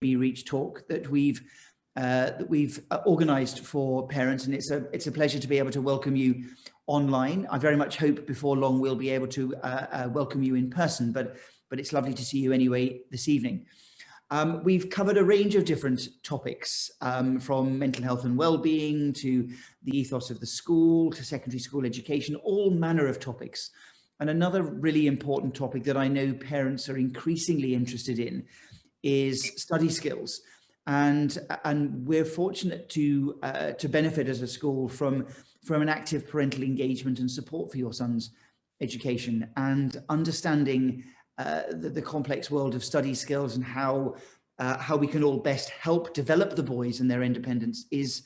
Reach talk that we've organised for parents, and it's a pleasure to be able to welcome you online. I very much hope before long we'll be able to welcome you in person, but it's lovely to see you anyway this evening. We've covered a range of different topics, from mental health and well-being to the ethos of the school to secondary school education, all manner of topics. And another really important topic that I know parents are increasingly interested in is study skills. And we're fortunate to benefit as a school from an active parental engagement and support for your son's education, and understanding the complex world of study skills and how we can all best help develop the boys and their independence is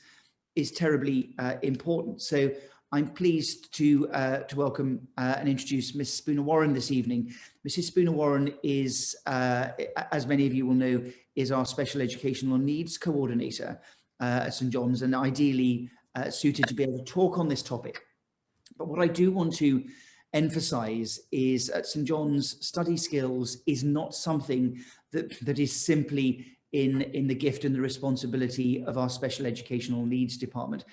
terribly important. So I'm pleased to welcome and introduce Miss Spooner-Warren this evening. Mrs. Spooner-Warren is, as many of you will know, is our Special Educational Needs Coordinator at St John's, and ideally suited to be able to talk on this topic. But what I do want to emphasise is at St John's, study skills is not something that is simply in the gift and the responsibility of our Special Educational Needs Department.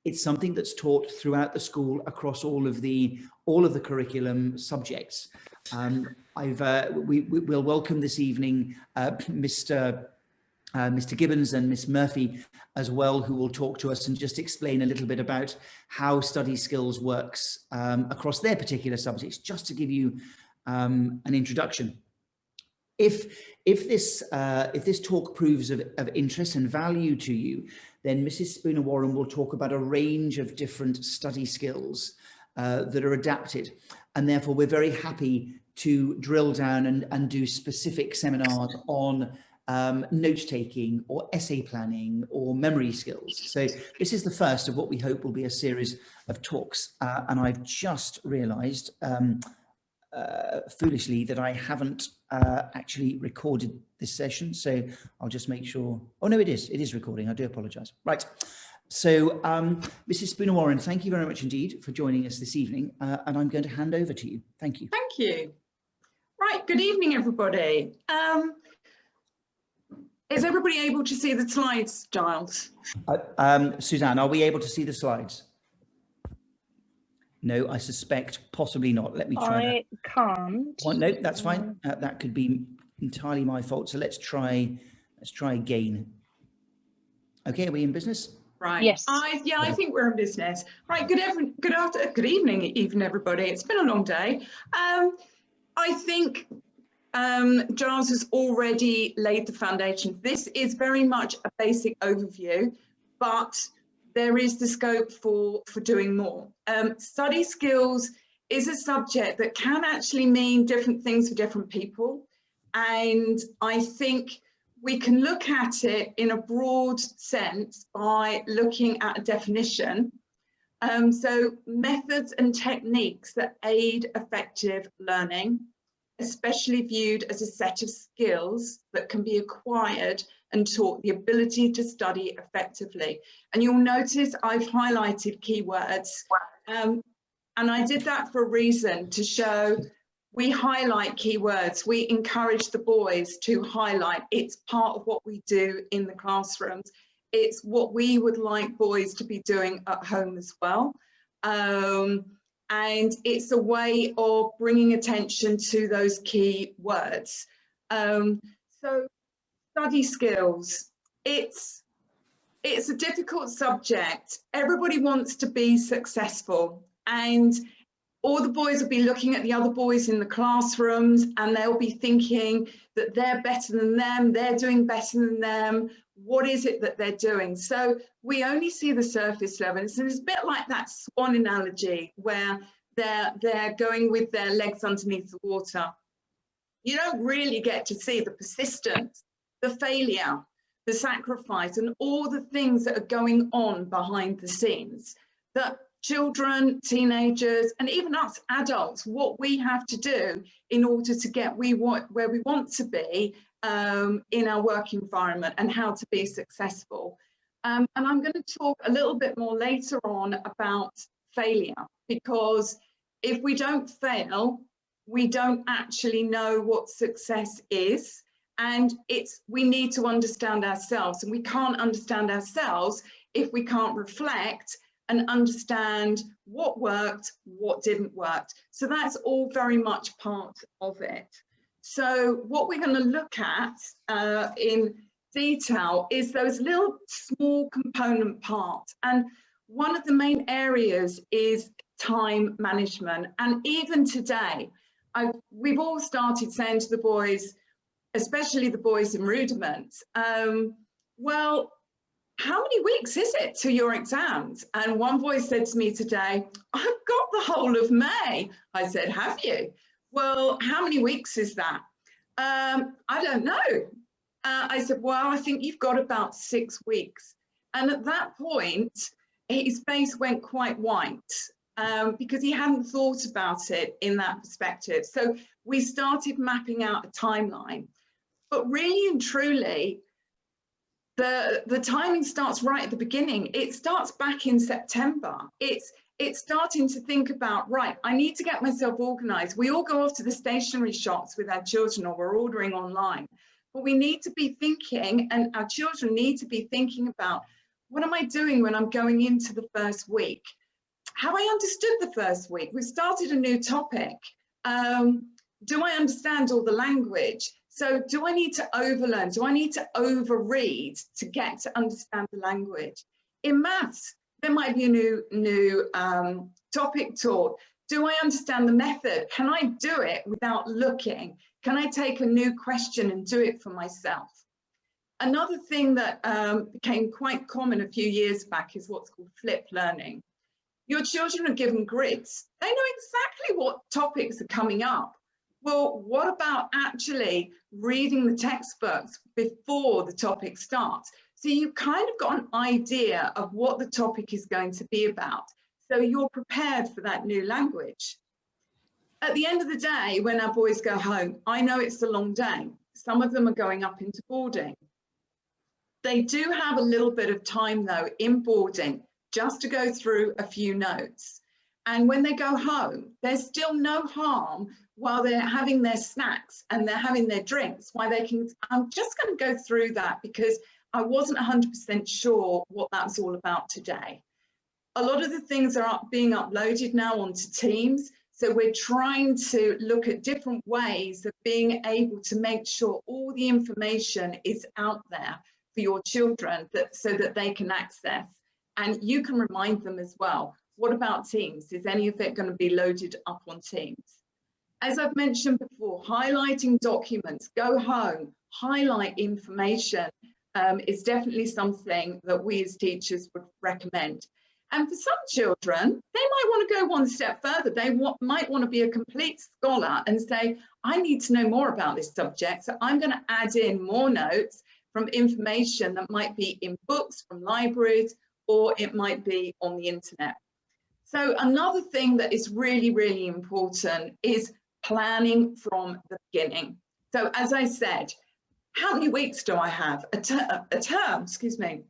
It's something that's taught throughout the school across all of the curriculum subjects. We'll welcome this evening Mr. Gibbons and Miss Murphy as well, who will talk to us and just explain a little bit about how study skills works across their particular subjects, just to give you an introduction. If this talk proves of interest and value to you, then Mrs. Spooner-Warren will talk about a range of different study skills that are adapted, and therefore we're very happy to drill down and do specific seminars on note-taking or essay planning or memory skills. So this is the first of what we hope will be a series of talks, and I've just realised foolishly that I haven't actually recorded this session, so I'll just make sure. Oh no, it is recording. I do apologise. Right, so Mrs. Spooner-Warren, thank you very much indeed for joining us this evening, and I'm going to hand over to you. Thank you. Thank you. Right, good evening everybody. Is everybody able to see the slides, Giles? Suzanne, are we able to see the slides? No, I suspect possibly not. Let me try. I can't. Well, no, that's fine. That could be entirely my fault. So let's try again. Okay, are we in business? Right. Yes. I think we're in business. Right. Good evening, even everybody. It's been a long day. I think Giles has already laid the foundation. This is very much a basic overview, but there is the scope for doing more. Study skills is a subject that can actually mean different things for different people. And I think we can look at it in a broad sense by looking at a definition. So methods and techniques that aid effective learning, especially viewed as a set of skills that can be acquired and taught, the ability to study effectively. And you'll notice I've highlighted keywords, and I did that for a reason, to show we highlight keywords. We encourage the boys to highlight. It's part of what we do in the classrooms. It's what we would like boys to be doing at home as well. And it's a way of bringing attention to those key words. So study skills, it's a difficult subject. Everybody wants to be successful, and all the boys will be looking at the other boys in the classrooms, and they'll be thinking that they're better than them, they're doing better than them. What is it that they're doing? So we only see the surface level. It's a bit like that swan analogy where they're going with their legs underneath the water. You don't really get to see the persistence, the failure, the sacrifice, and all the things that are going on behind the scenes that children, teenagers, and even us adults, what we have to do in order to get where we want to be in our work environment, and how to be successful. And I'm going to talk a little bit more later on about failure, because if we don't fail, we don't actually know what success is. And we need to understand ourselves, and we can't understand ourselves if we can't reflect and understand what worked, what didn't work. So that's all very much part of it. So what we're going to look at in detail is those little small component parts. And one of the main areas is time management. And even today, we've all started saying to the boys, especially the boys in rudiments, well, how many weeks is it to your exams? And one boy said to me today, I've got the whole of May. I said, have you? Well, how many weeks is that? I don't know. I said, well, I think you've got about 6 weeks. And at that point, his face went quite white because he hadn't thought about it in that perspective. So we started mapping out a timeline. But really and truly, the timing starts right at the beginning. It starts back in September. It's starting to think about, right, I need to get myself organized. We all go off to the stationery shops with our children, or we're ordering online. But we need to be thinking, and our children need to be thinking about, what am I doing when I'm going into the first week? Have I understood the first week? We started a new topic. Do I understand all the language? So do I need to overlearn? Do I need to overread to get to understand the language? In maths, there might be a new topic taught. Do I understand the method? Can I do it without looking? Can I take a new question and do it for myself? Another thing that became quite common a few years back is what's called flipped learning. Your children are given grids. They know exactly what topics are coming up. Well, what about actually reading the textbooks before the topic starts? So you kind of got an idea of what the topic is going to be about. So you're prepared for that new language. At the end of the day, when our boys go home, I know it's a long day. Some of them are going up into boarding. They do have a little bit of time though in boarding just to go through a few notes. And when they go home, there's still no harm while they're having their snacks and they're having their drinks, why they can, I'm just going to go through that because I wasn't 100% sure what that's all about today. A lot of the things are being uploaded now onto Teams. So we're trying to look at different ways of being able to make sure all the information is out there for your children so that they can access. And you can remind them as well. What about Teams? Is any of it going to be loaded up on Teams? As I've mentioned before, highlighting documents, go home, highlight information is definitely something that we as teachers would recommend. And for some children, they might want to go one step further. They might want to be a complete scholar and say, I need to know more about this subject. So I'm going to add in more notes from information that might be in books from libraries, or it might be on the internet. So another thing that is really, really important is planning from the beginning. So as I said, how many weeks do I have? A term, excuse me,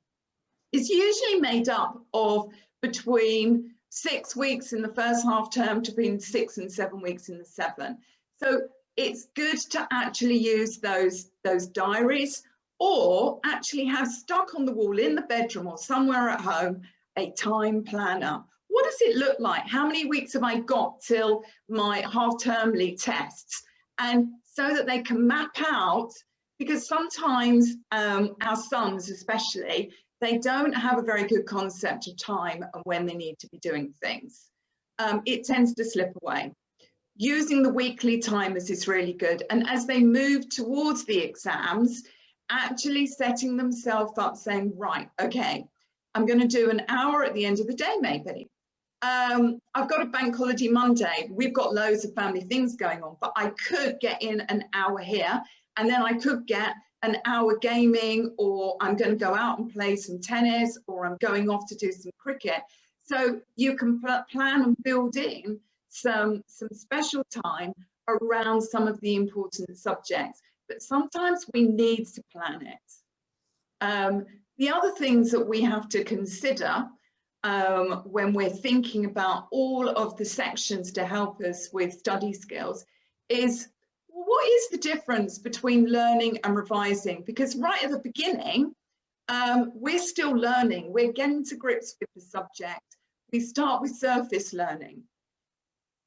is usually made up of between 6 weeks in the first half term to between 6 and 7 weeks in the 7. So it's good to actually use those diaries, or actually have stuck on the wall in the bedroom or somewhere at home a time planner. What does it look like? How many weeks have I got till my half-termly tests? And so that they can map out, because sometimes our sons especially, they don't have a very good concept of time and when they need to be doing things. It tends to slip away. Using the weekly timers is really good. And as they move towards the exams, actually setting themselves up saying, right, okay, I'm going to do an hour at the end of the day, maybe. I've got a bank holiday Monday. We've got loads of family things going on, but I could get in an hour here, and then I could get an hour gaming, or I'm going to go out and play some tennis, or I'm going off to do some cricket. So you can plan and build in some special time around some of the important subjects, but sometimes we need to plan it. The other things that we have to consider when we're thinking about all of the sections to help us with study skills is, well, what is the difference between learning and revising? Because right at the beginning, we're still learning. We're getting to grips with the subject. We start with surface learning.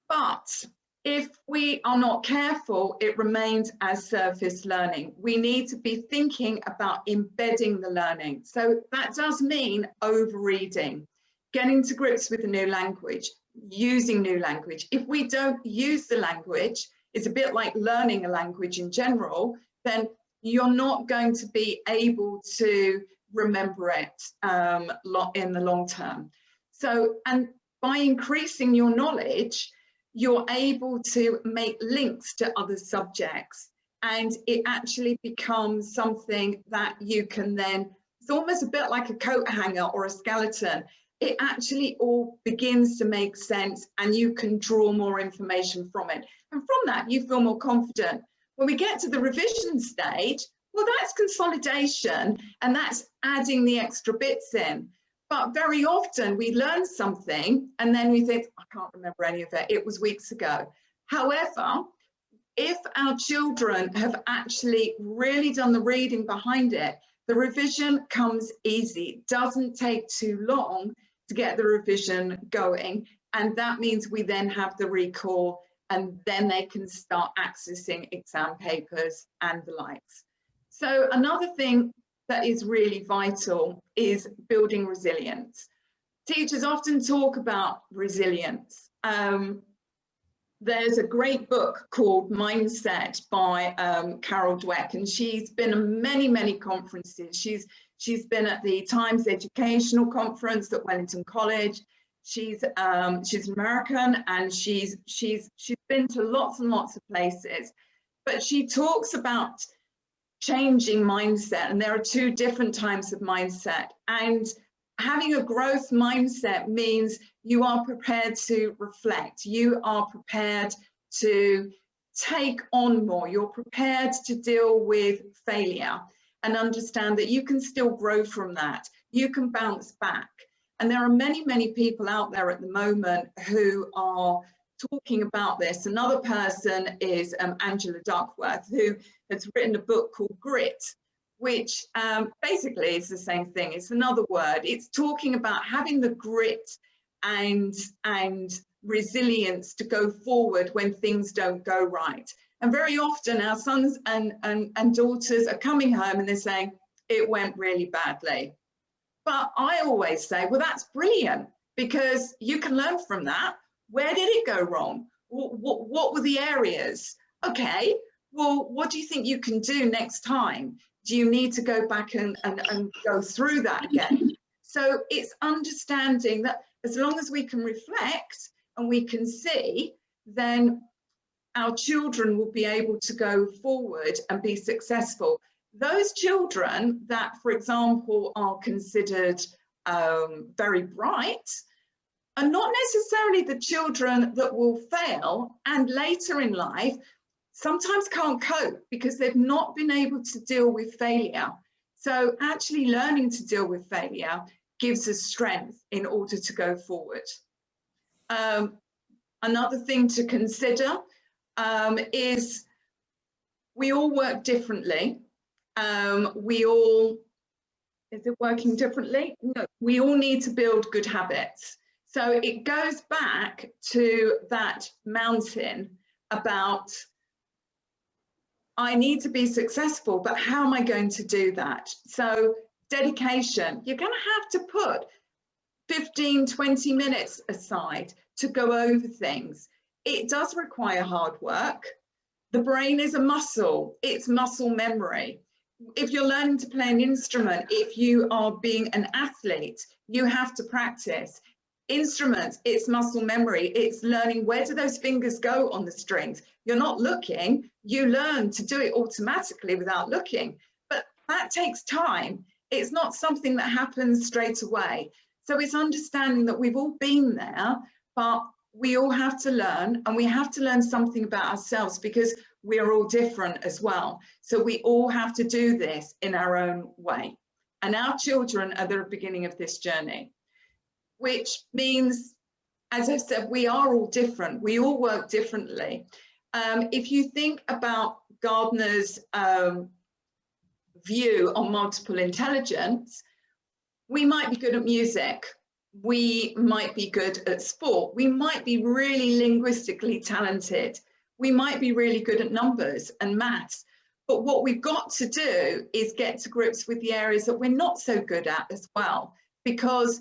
But if we are not careful, it remains as surface learning. We need to be thinking about embedding the learning. So that does mean overreading, getting to grips with the new language, using new language. If we don't use the language, it's a bit like learning a language in general, then you're not going to be able to remember it in the long term. So, and by increasing your knowledge, you're able to make links to other subjects, and it actually becomes something that you can then, it's almost a bit like a coat hanger or a skeleton. It actually all begins to make sense, and you can draw more information from it. And from that, you feel more confident. When we get to the revision stage, well, that's consolidation, and that's adding the extra bits in. But very often we learn something and then we think, I can't remember any of it, it was weeks ago. However, if our children have actually really done the reading behind it, the revision comes easy. It doesn't take too long to get the revision going. And that means we then have the recall, and then they can start accessing exam papers and the likes. So another thing that is really vital is building resilience. Teachers often talk about resilience. There's a great book called Mindset by Carol Dweck, and she's been at many conferences. She's been at the Times Educational Conference at Wellington College. She's American, and she's been to lots and lots of places. But she talks about changing mindset, and there are two different types of mindset. And having a growth mindset means you are prepared to reflect, you are prepared to take on more, you're prepared to deal with failure and understand that you can still grow from that, you can bounce back. And there are many people out there at the moment who are talking about this. Another person is Angela Duckworth, who has written a book called Grit, which basically is the same thing. It's another word. It's talking about having the grit and resilience to go forward when things don't go right. And very often our sons and daughters are coming home and they're saying, it went really badly. But I always say, well, that's brilliant, because you can learn from that. Where did it go wrong? What were the areas? Okay, well, what do you think you can do next time? Do you need to go back and go through that again? So it's understanding that as long as we can reflect and we can see, then our children will be able to go forward and be successful. Those children that, for example, are considered very bright are not necessarily the children that will fail and later in life sometimes can't cope because they've not been able to deal with failure. So actually learning to deal with failure gives us strength in order to go forward. Another thing to consider is we all work differently. Is it working differently? No, we all need to build good habits. So it goes back to that mountain about, I need to be successful, but how am I going to do that? So dedication, you're going to have to put 15, 20 minutes aside to go over things. It does require hard work. The brain is a muscle, it's muscle memory. If you're learning to play an instrument, if you are being an athlete, you have to practice. Instruments, it's muscle memory. It's learning where do those fingers go on the strings. You're not looking, you learn to do it automatically without looking. But that takes time. It's not something that happens straight away. So it's understanding that we've all been there, but we all have to learn, and we have to learn something about ourselves because we are all different as well. So we all have to do this in our own way. And our children are the beginning of this journey, which means, as I said, we are all different. We all work differently. If you think about Gardner's view on multiple intelligence, we might be good at music, we might be good at sport, we might be really linguistically talented, we might be really good at numbers and maths. But what we've got to do is get to grips with the areas that we're not so good at as well, because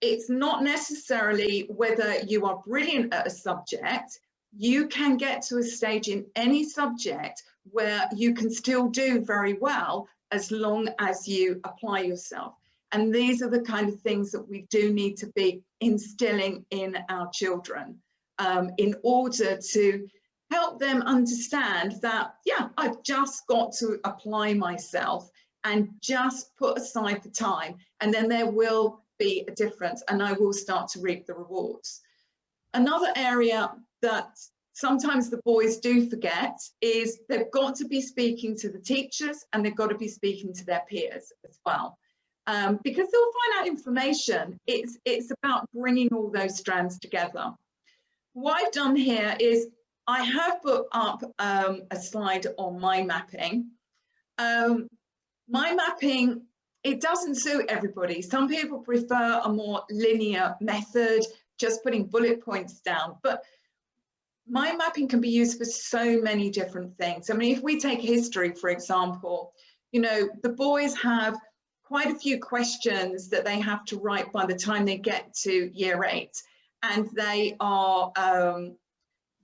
it's not necessarily whether you are brilliant at a subject. You can get to a stage in any subject where you can still do very well as long as you apply yourself. And these are the kind of things that we do need to be instilling in our children in order to help them understand that, yeah, I've just got to apply myself and just put aside the time, and then there will be a difference and I will start to reap the rewards. Another area that sometimes the boys do forget is they've got to be speaking to the teachers and they've got to be speaking to their peers as well. Because they'll find out information. It's about bringing all those strands together. What I've done here is I have put up a slide on mind mapping. Mind mapping, it doesn't suit everybody. Some people prefer a more linear method, just putting bullet points down. But mind mapping can be used for so many different things. I mean, if we take history, for example, you know, the boys have quite a few questions that they have to write by the time they get to year 8, and they are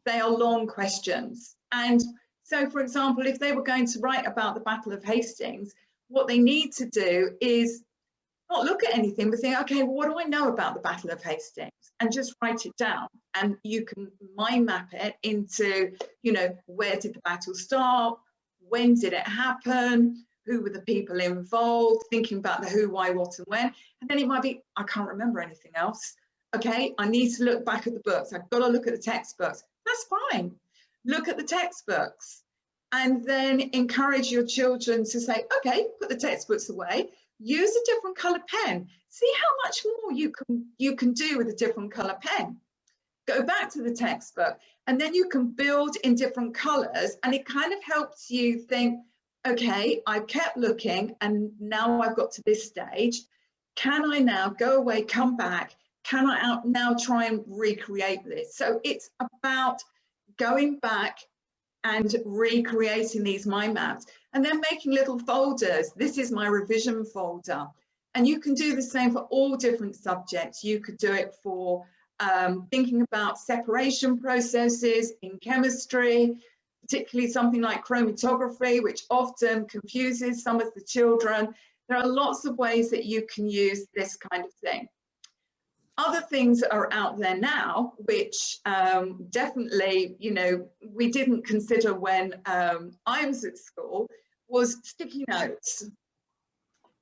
long questions. And so, for example, if they were going to write about the Battle of Hastings, what they need to do is not look at anything, but think, okay, well, what do I know about the Battle of Hastings? And just write it down. And you can mind map it into, you know, where did the battle start? When did it happen? Who were the people involved? Thinking about the who, why, what, and when. And then it might be, I can't remember anything else. Okay, I need to look back at the books. I've got to look at the textbooks. That's fine. Look at the textbooks and then encourage your children to say, okay, put the textbooks away, use a different color pen. See how much more you can do with a different color pen. Go back to the textbook and then you can build in different colors, and it kind of helps you think, okay, I've kept looking and now I've got to this stage. Can I now go away, come back? Can I now try and recreate this? So it's about going back and recreating these mind maps and then making little folders. This is my revision folder. And you can do the same for all different subjects. You could do it for thinking about separation processes in chemistry, particularly something like chromatography, which often confuses some of the children. There are lots of ways that you can use this kind of thing. Other things that are out there now, which definitely, you know, we didn't consider when I was at school, was sticky notes.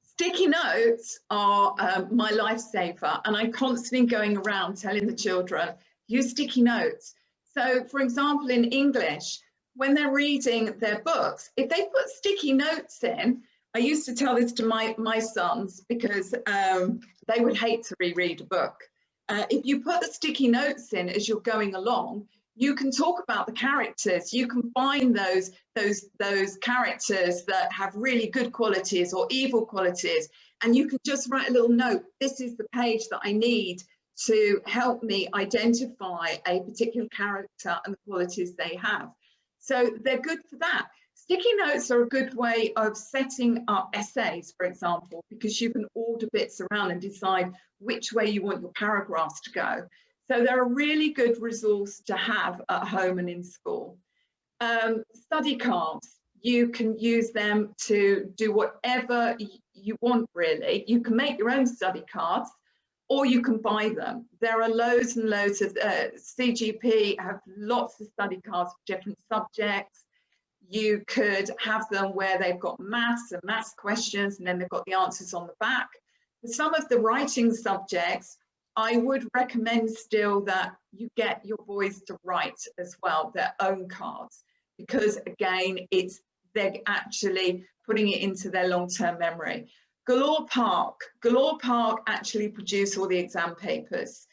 Sticky notes are my lifesaver, and I'm constantly going around telling the children, use sticky notes. So, for example, in English, when they're reading their books, if they put sticky notes in, I used to tell this to my sons because they would hate to reread a book. If you put the sticky notes in as you're going along, you can talk about the characters. You can find those characters that have really good qualities or evil qualities, and you can just write a little note. This is the page that I need to help me identify a particular character and the qualities they have. So they're good for that. Sticky notes are a good way of setting up essays, for example, because you can order bits around and decide which way you want your paragraphs to go. So they're a really good resource to have at home and in school. Study cards, you can use them to do whatever you want, really. You can make your own study cards, or you can buy them. There are loads and loads of CGP have lots of study cards for different subjects. You could have them where they've got maths and maths questions, and then they've got the answers on the back. For some of the writing subjects, I would recommend still that you get your boys to write as well, their own cards, because again, they're actually putting it into their long-term memory. Galore Park actually produce all the exam papers.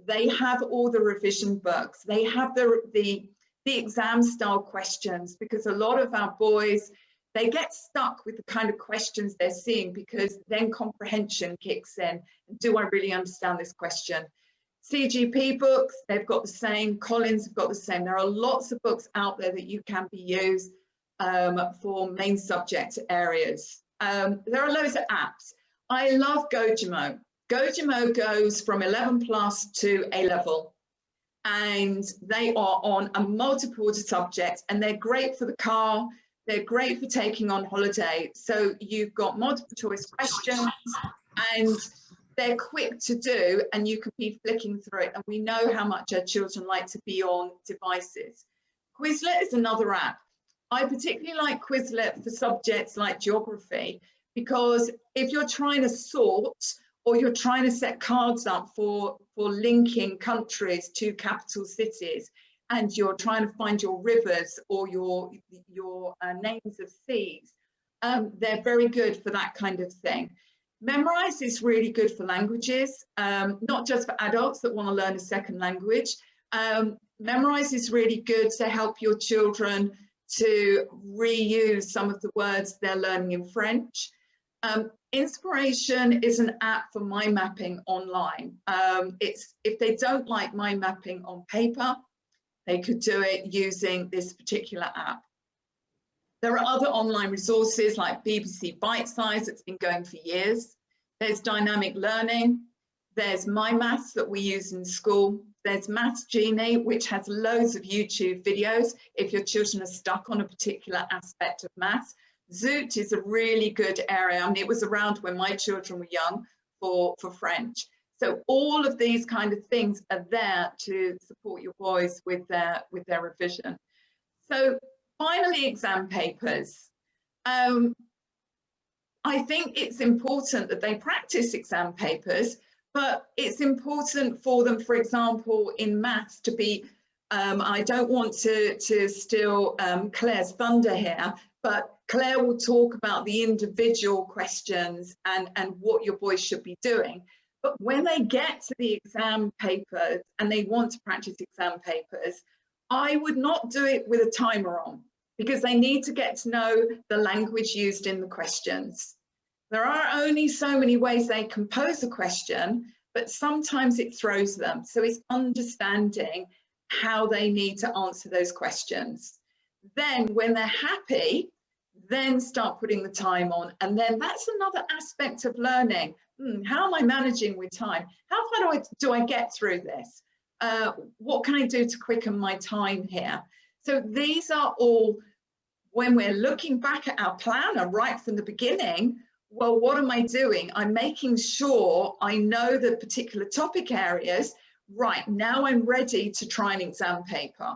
They have all the revision books. They have the the exam style questions, because a lot of our boys, they get stuck with the kind of questions they're seeing, because then comprehension kicks in. Do I really understand this question? CGP books, they've got the same. Collins have got the same. There are lots of books out there that you can be used for main subject areas. There are loads of apps. I love Gojimo. Gojimo goes from 11 plus to A level, and they are on a multiple subjects, and they're great for the car. They're great for taking on holiday. So you've got multiple choice questions, and they're quick to do, and you can be flicking through it. And we know how much our children like to be on devices. Quizlet is another app. I particularly like Quizlet for subjects like geography, because if you're trying to sort, or you're trying to set cards up for linking countries to capital cities, and you're trying to find your rivers or your names of seas, they're very good for that kind of thing. Memrise is really good for languages, not just for adults that want to learn a second language. Memrise is really good to help your children to reuse some of the words they're learning in French. Inspiration is an app for mind mapping online. If they don't like mind mapping on paper, they could do it using this particular app. There are other online resources like BBC Bite Size that's been going for years. There's Dynamic Learning. There's My Maths that we use in school. There's Maths Genie, which has loads of YouTube videos if your children are stuck on a particular aspect of maths. Zoot is a really good area. I mean, it was around when my children were young for French. So all of these kind of things are there to support your boys with their revision. So finally, exam papers. I think it's important that they practice exam papers, but it's important for them, for example, in maths to be, I don't want to steal Claire's thunder here, but Claire will talk about the individual questions and what your boys should be doing. But when they get to the exam papers and they want to practice exam papers, I would not do it with a timer on, because they need to get to know the language used in the questions. There are only so many ways they can pose a question, but sometimes it throws them. So it's understanding how they need to answer those questions. Then when they're happy, then start putting the time on. And then that's another aspect of learning. How am I managing with time? How far do I get through this? What can I do to quicken my time here? So these are all, when we're looking back at our planner right from the beginning, well, what am I doing? I'm making sure I know the particular topic areas. Right, now I'm ready to try an exam paper.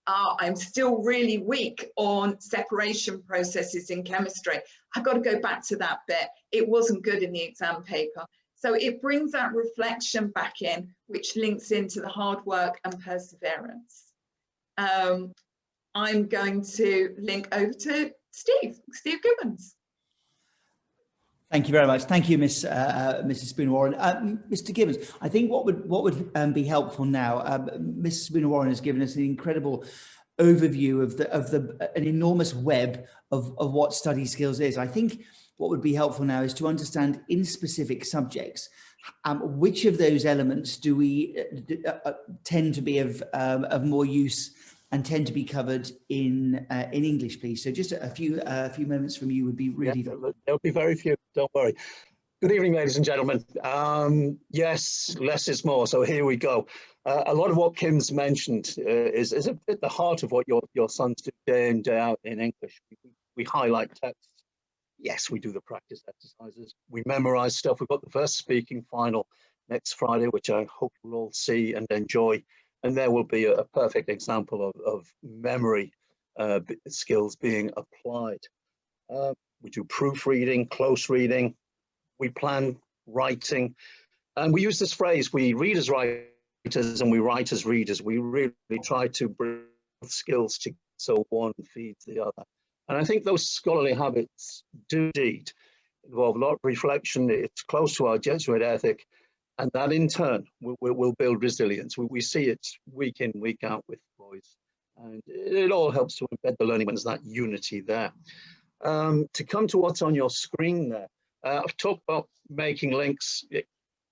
I'm still really weak on separation processes in chemistry. I've got to go back to that bit. It wasn't good in the exam paper. So it brings that reflection back in, which links into the hard work and perseverance. I'm going to link over to Steve Gibbons. Thank you very much. Thank you, Mrs. Spooner-Warren. Mr. Gibbons, I think what would be helpful now, Mrs. Spooner-Warren has given us an incredible overview of an enormous web of what study skills is. I think what would be helpful now is to understand in specific subjects, which of those elements do we tend to be of more use and tend to be covered in English, please. So just a few moments from you would be really. There'll be very few, don't worry. Good evening, ladies and gentlemen. Yes, less is more, so here we go. A lot of what Kim's mentioned is at the heart of what your sons do day in, day out in English. We highlight texts. Yes, we do the practice exercises. We memorize stuff. We've got the first speaking final next Friday, which I hope you'll all see and enjoy. And there will be a perfect example of memory skills being applied. We do proofreading, close reading. We plan writing. And we use this phrase, we read as writers and we write as readers. We really try to bring skills together so one feeds the other. And I think those scholarly habits do indeed involve a lot of reflection. It's close to our Jesuit ethic. And that in turn will build resilience. We see it week in, week out with boys And it all helps to embed the learning when there's that unity there. To come to what's on your screen there, I've talked about making links.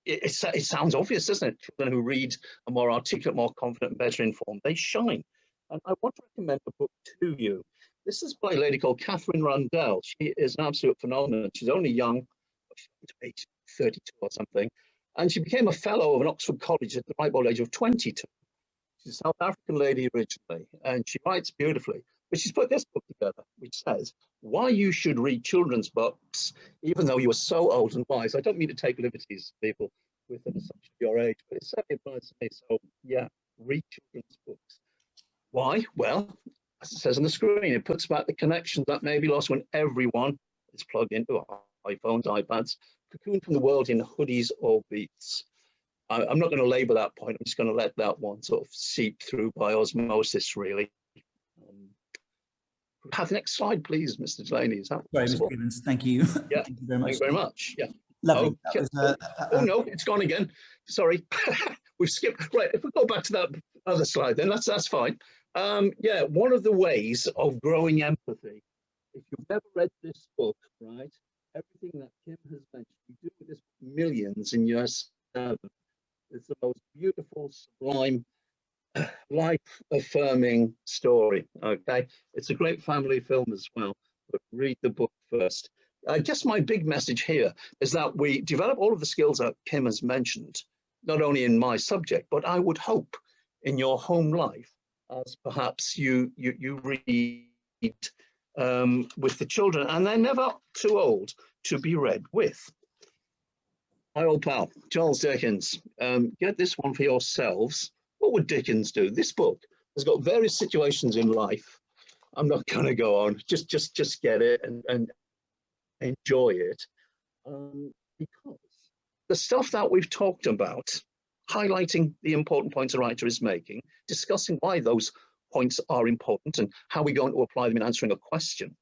It sounds obvious, doesn't it? Children who read are more articulate, more confident, and better informed. They shine. And I want to recommend a book to you. This is by a lady called Catherine Rundell. She is an absolute phenomenon. She's only young, age 32 or something. And she became a fellow of an Oxford college at the ripe old age of 22. She's a South African lady originally, and she writes beautifully. But she's put this book together, which says why you should read children's books, even though you are so old and wise. I don't mean to take liberties, people, with an assumption of your age, but it certainly applies to me. So, yeah, read children's books. Why? Well, as it says on the screen, it puts back the connections that may be lost when everyone is plugged into iPhones, iPads, cocooned from the world in hoodies or beats. I'm not going to label that point. I'm just going to let that one sort of seep through by osmosis, really. Have the next slide, please, Mr. Delaney. Is that Sorry, possible? Mr. Gibbons. Thank you. Yeah, thank you very much. Thank you very much. Yeah. Lovely. Okay. Oh no, it's gone again. Sorry, we've skipped. Right, if we go back to that other slide, then that's fine. Yeah, one of the ways of growing empathy, if you've never read this book, right, everything that Kim has mentioned, you do with this millions in year 7. It's the most beautiful, sublime, life-affirming story. Okay, it's a great family film as well. But read the book first. I guess my big message here is that we develop all of the skills that Kim has mentioned, not only in my subject, but I would hope in your home life, as perhaps you read with the children, and they're never too old to be read with. My old pal, Charles Dickens, get this one for yourselves. What would Dickens do? This book has got various situations in life. I'm not going to go on. Just get it and enjoy it, because the stuff that we've talked about, highlighting the important points a writer is making, discussing why those points are important and how we're going to apply them in answering a question,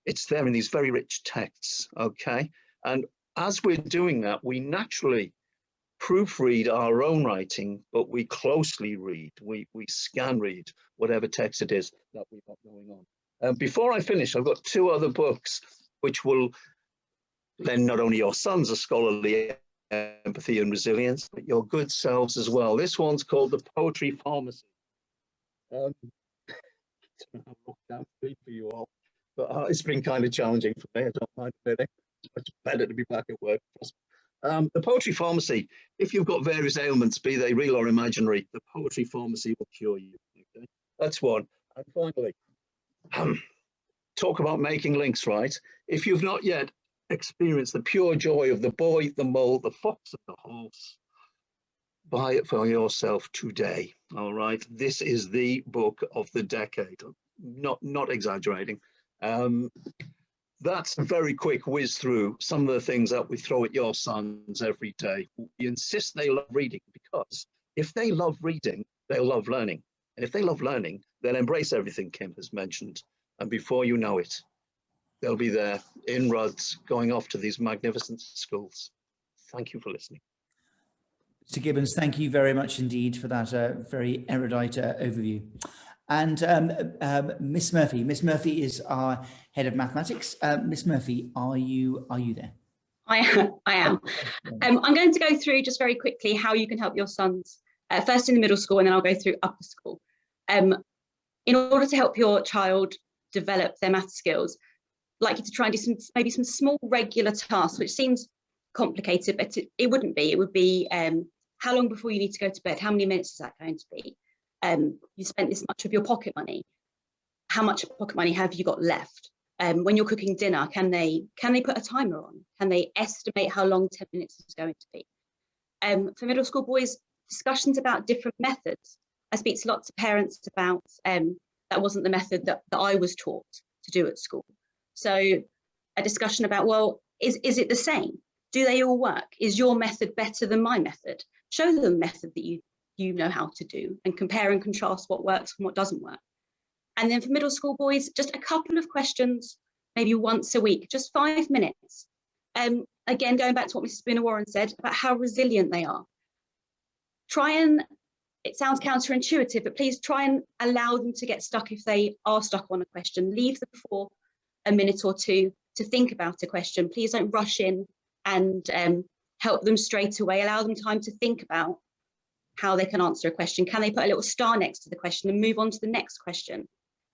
it's there in these very rich texts. Okay, and as we're doing that, we naturally proofread our own writing, but we closely read, we scan read whatever text it is that we've got going on. Before I finish, I've got 2 other books which will lend not only your sons a scholarly empathy and resilience, but your good selves as well. This one's called The Poetry Pharmacy. I'll look down for you all, but it's been kind of challenging for me. I don't mind admitting. It's much better to be back at work. The Poetry Pharmacy, if you've got various ailments, be they real or imaginary, the Poetry Pharmacy will cure you. Okay? That's one. And finally, talk about making links, right? If you've not yet experienced the pure joy of The Boy, the Mole, the Fox, and the Horse, buy it for yourself today. All right. This is the book of the decade. Not exaggerating. That's a very quick whiz through some of the things that we throw at your sons every day. We insist they love reading, because if they love reading, they'll love learning. And if they love learning, they'll embrace everything Kim has mentioned. And before you know it, they'll be there in Rudd's going off to these magnificent schools. Thank you for listening. Mr. Gibbons, thank you very much indeed for that very erudite overview. And Miss Murphy. Miss Murphy is our head of mathematics. Miss Murphy, are you there? I am. I'm going to go through just very quickly how you can help your sons, first in the middle school, and then I'll go through upper school. In order to help your child develop their math skills, I'd like you to try and do maybe some small regular tasks, which seems complicated, but it wouldn't be. It would be how long before you need to go to bed? How many minutes is that going to be? You spent this much of your pocket money. How much pocket money have you got left? When you're cooking dinner, can they put a timer on? Can they estimate how long 10 minutes is going to be? For middle school boys, discussions about different methods. I speak to lots of parents about that wasn't the method that I was taught to do at school. So a discussion about, well, is it the same? Do they all work? Is your method better than my method? Show them a method that you know how to do, and compare and contrast what works and what doesn't work. And then for middle school boys, just a couple of questions, maybe once a week, just 5 minutes. Again, going back to what Mrs. Spooner Warren said about how resilient they are. Try and it sounds counterintuitive, but please try and allow them to get stuck if they are stuck on a question. Leave them for a minute or two to think about a question. Please don't rush in and help them straight away. Allow them time to think about how they can answer a question. Can they put a little star next to the question and move on to the next question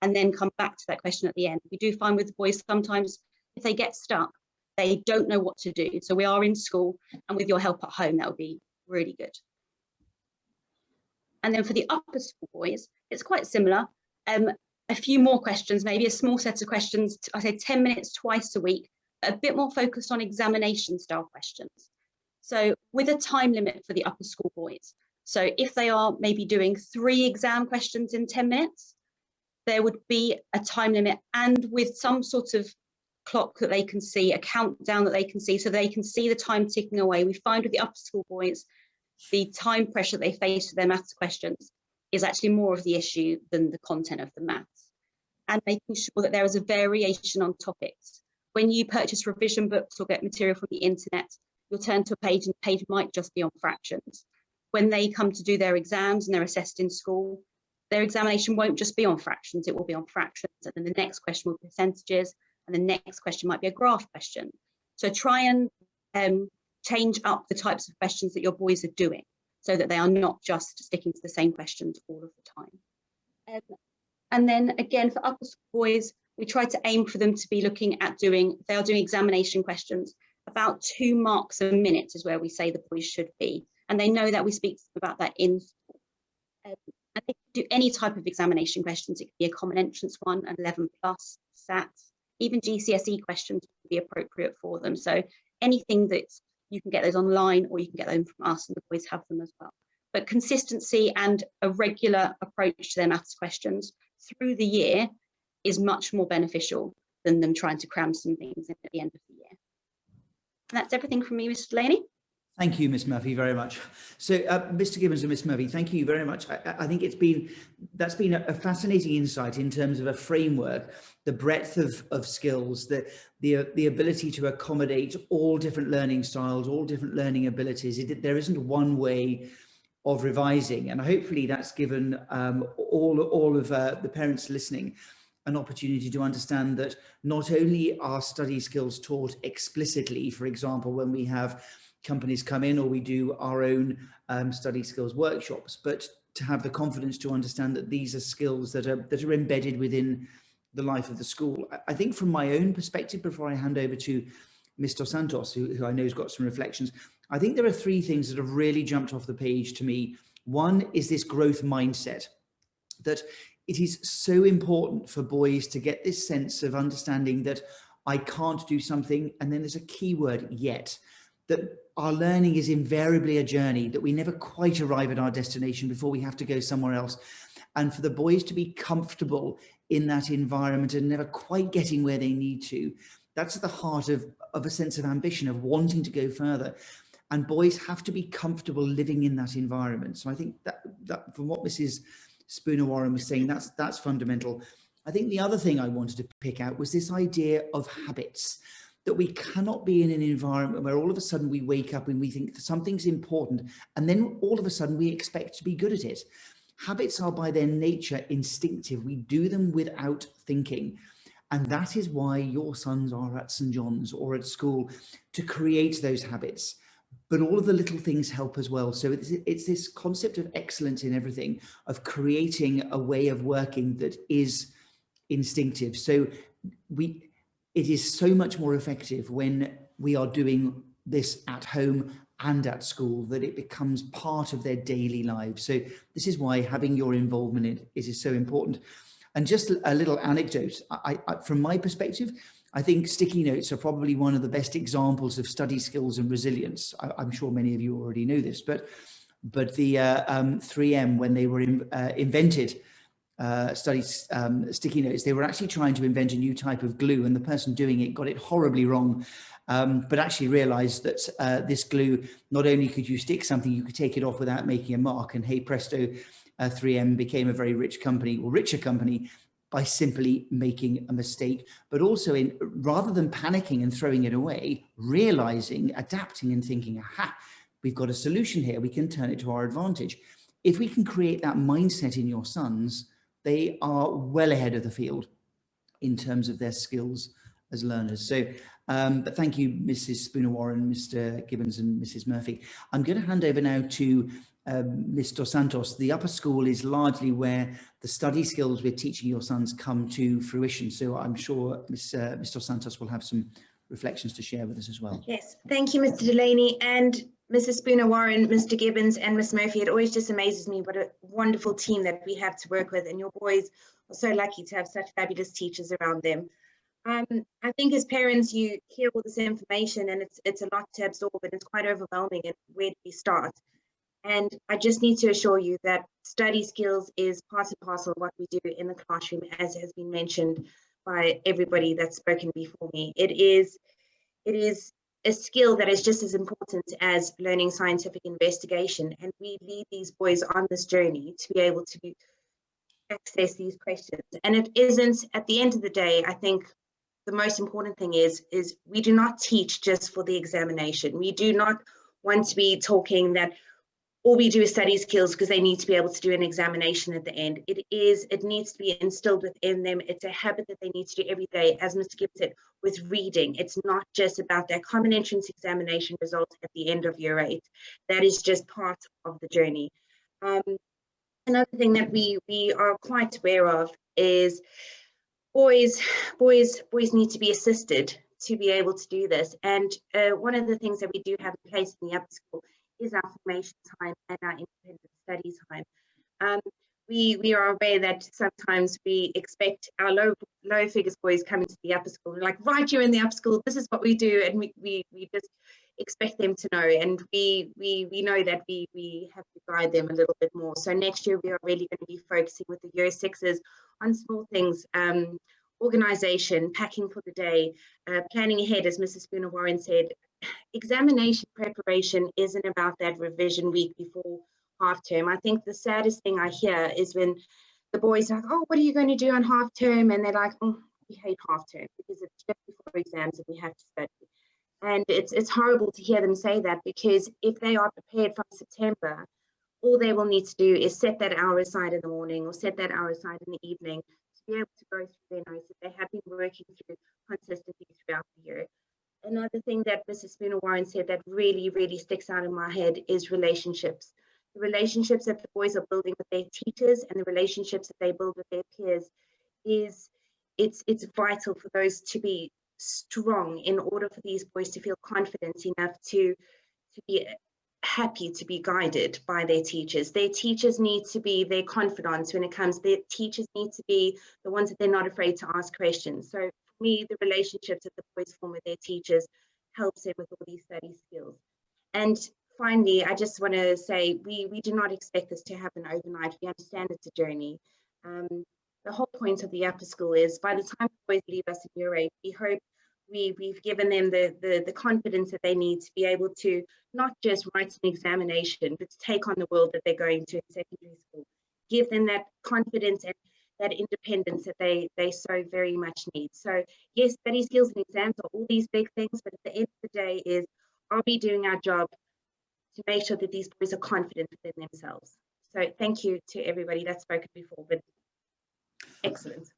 and then come back to that question at the end? We do find with the boys sometimes if they get stuck, they don't know what to do. So we are in school, and with your help at home, that would be really good. And then for the upper school boys, it's quite similar. A few more questions, maybe a small set of questions, I say 10 minutes twice a week, a bit more focused on examination style questions. So with a time limit for the upper school boys. So if they are maybe doing 3 exam questions in 10 minutes, there would be a time limit and with some sort of clock that they can see, a countdown that they can see, so they can see the time ticking away. We find with the upper school boys, the time pressure they face with their maths questions is actually more of the issue than the content of the maths. And making sure that there is a variation on topics. When you purchase revision books or get material from the internet, you'll turn to a page and the page might just be on fractions. When they come to do their exams and they're assessed in school, their examination won't just be on fractions, it will be on fractions. And then the next question will be percentages, and the next question might be a graph question. So try and change up the types of questions that your boys are doing so that they are not just sticking to the same questions all of the time. And then again, for upper school boys, we try to aim for them to be looking at doing, they are doing examination questions, about 2 marks a minute is where we say the boys should be. And they know that we speak to them about that in school. And they can do any type of examination questions. It could be a common entrance one, an 11+, SATs, even GCSE questions would be appropriate for them. So anything that you can get those online or you can get them from us, and the boys have them as well. But consistency and a regular approach to their maths questions through the year is much more beneficial than them trying to cram some things in at the end of the year. And that's everything from me, Mr. Delaney. Thank you, Ms. Murphy, very much. So, Mr. Gibbons and Ms. Murphy, thank you very much. I think that's been a fascinating insight in terms of a framework, the breadth of skills, the ability to accommodate all different learning styles, all different learning abilities. There isn't one way of revising, and hopefully that's given all of the parents listening an opportunity to understand that not only are study skills taught explicitly, for example, when we have companies come in or we do our own study skills workshops, but to have the confidence to understand that these are skills that are embedded within the life of the school. I think from my own perspective, before I hand over to Mr. Santos, who I know has got some reflections, I think there are 3 things that have really jumped off the page to me. One is this growth mindset, that it is so important for boys to get this sense of understanding that I can't do something, and then there's a key word, yet, that our learning is invariably a journey, that we never quite arrive at our destination before we have to go somewhere else. And for the boys to be comfortable in that environment and never quite getting where they need to, that's at the heart of a sense of ambition, of wanting to go further. And boys have to be comfortable living in that environment. So I think that from what Mrs. Spooner-Warren was saying, that's fundamental. I think the other thing I wanted to pick out was this idea of habits, that we cannot be in an environment where all of a sudden we wake up and we think something's important, and then all of a sudden we expect to be good at it. Habits are by their nature instinctive. We do them without thinking. And that is why your sons are at St. John's or at school, to create those habits. But all of the little things help as well. So it's this concept of excellence in everything, of creating a way of working that is instinctive. So it is so much more effective when we are doing this at home and at school, that it becomes part of their daily lives. So this is why having your involvement in it is so important. And just a little anecdote, from my perspective, I think sticky notes are probably one of the best examples of study skills and resilience. I'm sure many of you already know this, but the 3M, when they were invented sticky notes, they were actually trying to invent a new type of glue, and the person doing it got it horribly wrong, but actually realized that this glue, not only could you stick something, you could take it off without making a mark, and hey presto, 3M became a very rich company, or richer company, by simply making a mistake, but also rather than panicking and throwing it away, realizing, adapting and thinking, aha, we've got a solution here, we can turn it to our advantage. if we can create that mindset in your sons, they are well ahead of the field in terms of their skills as learners. So, but thank you, Mrs. Spooner-Warren, Mr. Gibbons and Mrs. Murphy. I'm going to hand over now to Ms. Dos Santos. The upper school is largely where the study skills we're teaching your sons come to fruition. So I'm sure Ms. Dos Santos will have some reflections to share with us as well. Yes, thank you, Mr. Delaney and Mrs. Spooner-Warren, Mr. Gibbons and Ms. Murphy. It always just amazes me what a wonderful team that we have to work with, and your boys are so lucky to have such fabulous teachers around them. I think as parents, you hear all this information and it's a lot to absorb and it's quite overwhelming, and where do we start? And I just need to assure you that study skills is part and parcel of what we do in the classroom, as has been mentioned by everybody that's spoken before me. It is a skill that is just as important as learning scientific investigation, and we lead these boys on this journey to be able to access these questions. And it isn't, at the end of the day, I think the most important thing is we do not teach just for the examination. We do not want to be talking that all we do is study skills because they need to be able to do an examination at the end. It needs to be instilled within them. It's a habit that they need to do every day, as Mr. Gibbs said, with reading. It's not just about their common entrance examination results at the end of year 8. That is just part of the journey. Another thing that we are quite aware of is boys need to be assisted to be able to do this. And one of the things that we do have in place in the upper school is our formation time and our independent study time. We are aware that sometimes we expect our low figures boys coming to the upper school, and like, right, you're in the upper school, this is what we do, and we just expect them to know, and we know that we have to guide them a little bit more. So next year we are really going to be focusing with the year 6s on small things, organisation, packing for the day, planning ahead, as Mrs. Spooner-Warren said. Examination preparation isn't about that revision week before half term. I think the saddest thing I hear is when the boys are like, oh, what are you going to do on half term? And they're like, oh, we hate half term because it's just before exams and we have to study. And it's horrible to hear them say that, because if they are prepared from September, all they will need to do is set that hour aside in the morning or set that hour aside in the evening to be able to go through their notes that they have been working through consistently throughout the year. Another thing that Mrs. Spooner-Warren said that really, really sticks out in my head is relationships. The relationships that the boys are building with their teachers and the relationships that they build with their peers it's vital for those to be strong in order for these boys to feel confident enough to be happy to be guided by their teachers. Their teachers need to be their confidants when it comes. Their teachers need to be the ones that they're not afraid to ask questions. So for me, the relationships that the boys form with their teachers helps them with all these study skills. And finally, I just want to say we do not expect this to happen overnight. We understand it's a journey. The whole point of the upper school is by the time the boys leave us in year 8, we hope we've given them the confidence that they need to be able to not just write an examination, but to take on the world that they're going to in secondary school. Give them that confidence and that independence that they so very much need. So yes, study skills and exams are all these big things, but at the end of the day is, are we doing our job to make sure that these boys are confident within themselves? So thank you to everybody that's spoken before, but excellent.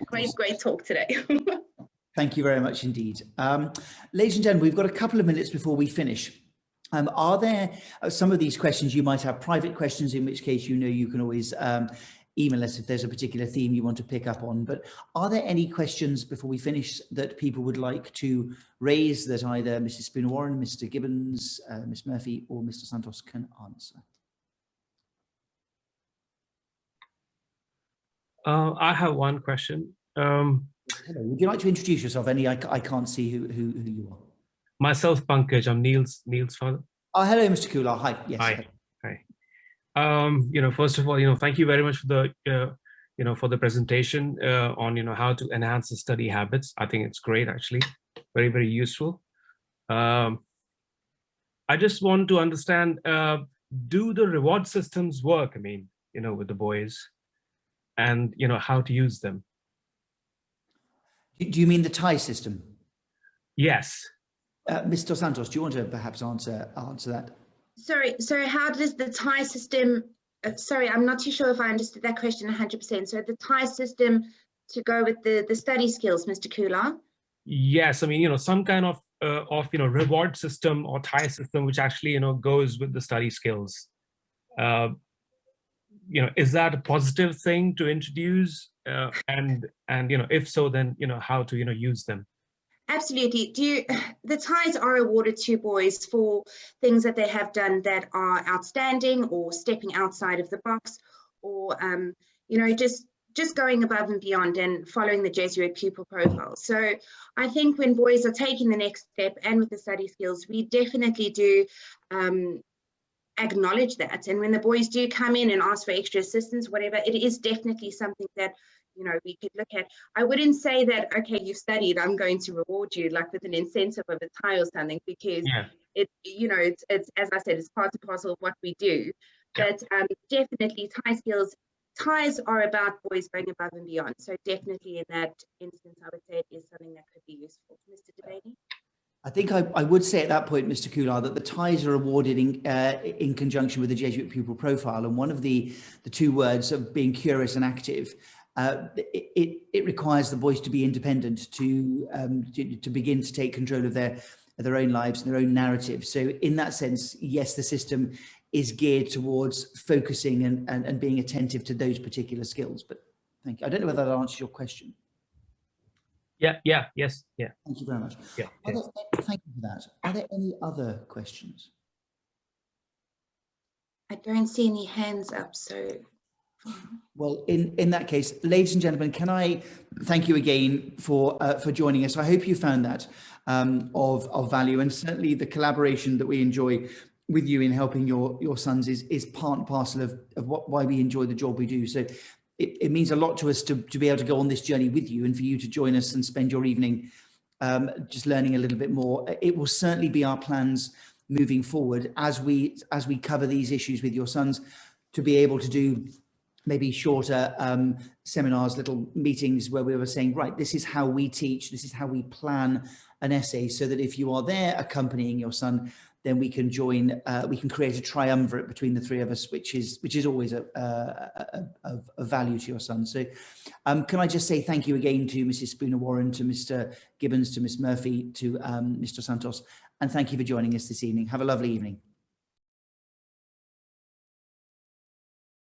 Great talk today. Thank you very much indeed. Ladies and gentlemen, we've got a couple of minutes before we finish. Are there some of these questions you might have private questions, in which case, you can always email us if there's a particular theme you want to pick up on. But are there any questions before we finish that people would like to raise that either Mrs. Spooner-Warren, Mr. Gibbons, Ms. Murphy or Mr. Santos can answer? I have one question. Hello. Would you like to introduce yourself? I can't see who you are. Myself, Pankaj. I'm Neil's father. Oh, hello, Mr. Kular. Hi. Yes. Hi. First of all, thank you very much for the, for the presentation on, how to enhance the study habits. I think it's great, actually. Very, very useful. I just want to understand, do the reward systems work? I mean, with the boys, and, how to use them. Do you mean the tie system? Yes. Mr. Santos, do you want to perhaps answer that? Sorry, so how does the tie system sorry, I'm not too sure if I understood that question 100%. So the tie system to go with the study skills, Mr. Kula? Yes, I mean, some kind of reward system or tie system which actually goes with the study skills. Is that a positive thing to introduce? And if so, then how to use them? Absolutely. The ties are awarded to boys for things that they have done that are outstanding, or stepping outside of the box, or just going above and beyond and following the Jesuit pupil profile. So I think when boys are taking the next step and with the study skills, we definitely do acknowledge that. And when the boys do come in and ask for extra assistance, whatever, it is definitely something that we could look at. I wouldn't say that, okay, you studied, I'm going to reward you like with an incentive of a tie or something, because it's as I said, it's part and parcel of what we do. But definitely ties are about boys going above and beyond. So definitely in that instance, I would say it is something that could be useful. Mr. Devaney? I think I would say at that point, Mr. Kular, that the ties are awarded in conjunction with the Jesuit pupil profile. And one of the two words of being curious and active, it requires the boys to be independent, to begin to take control of their own lives and their own narrative. So in that sense, yes, the system is geared towards focusing and being attentive to those particular skills. But thank you. I don't know whether that answers your question. Yes. Thank you very much. Thank you for that. Are there any other questions? I don't see any hands up, so. Well, in that case, ladies and gentlemen, can I thank you again for joining us. I hope you found that of value, and certainly the collaboration that we enjoy with you in helping your sons is part and parcel of why we enjoy the job we do. So it means a lot to us to be able to go on this journey with you, and for you to join us and spend your evening just learning a little bit more. It will certainly be our plans moving forward as we cover these issues with your sons, to be able to do maybe shorter seminars, little meetings where we were saying, right, this is how we teach, this is how we plan an essay, so that if you are there accompanying your son, then we can join, we can create a triumvirate between the three of us, which is always a value to your son. So can I just say thank you again to Mrs. Spooner-Warren, to Mr. Gibbons, to Miss Murphy, to Mr. Santos, and thank you for joining us this evening. Have a lovely evening.